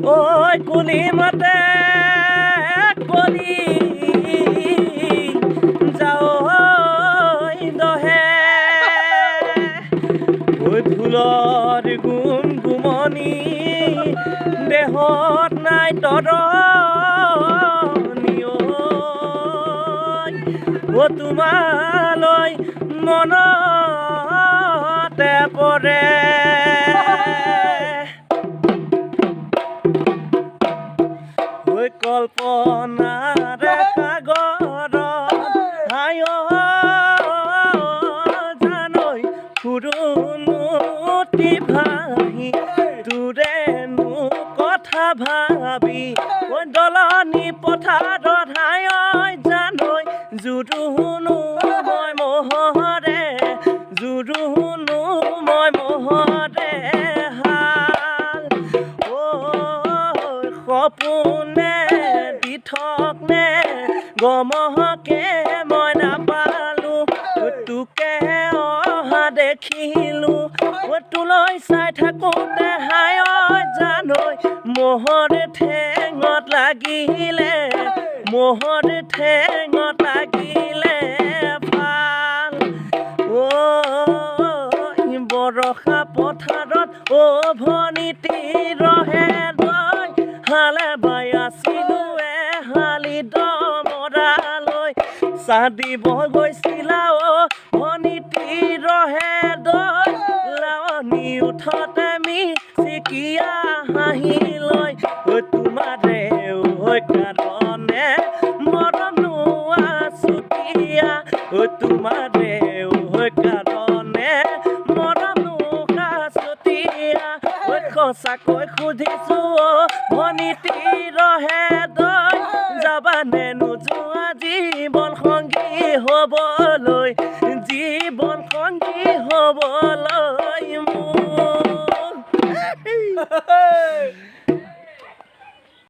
ঐ কুলি মাতে কলি যাও দহে ঐ ফুলৰ গুণ গুমনি দেহত নাই তৰণি ও তোমালৈ মনতে পৰে ঐ কল্পনাৰে সাগৰত হায় জানৈ সুৰুণতি ভাহি তোৰেনো কথা ভাবি ঐ দলনি পথাৰত হায় জানৈ জুৰুনো মই মোহৰে জুৰুনো মই মোহৰে হাল সপোনে দিঠক নে গমহকে মই নাপালো তোকে অহা দেখিলো তোলৈ চাই থাকোতে হায় জানৈ মোহৰে ঠেঙত লাগিলে মোহৰে ঠেঙত লাগিলে ভাল বৰষা পথাৰত ভনীতি ৰহে হালে বাই আছিলো হালি দমৰালৈ চাহ দিব গৈছিলা ভনীতি ৰহে লাৱনী উঠতে মিচিকিয়া হাঁহি লৈ তোমাৰে কাৰণে মৰম নোৱা চুতীয়া তোমাৰে কাৰণে মৰম নোৱা চুতীয়া সঁচাকৈ সুধিছো ভনীতি ৰহে যাবানে নোযোৱা জীৱন সংগী হ'ব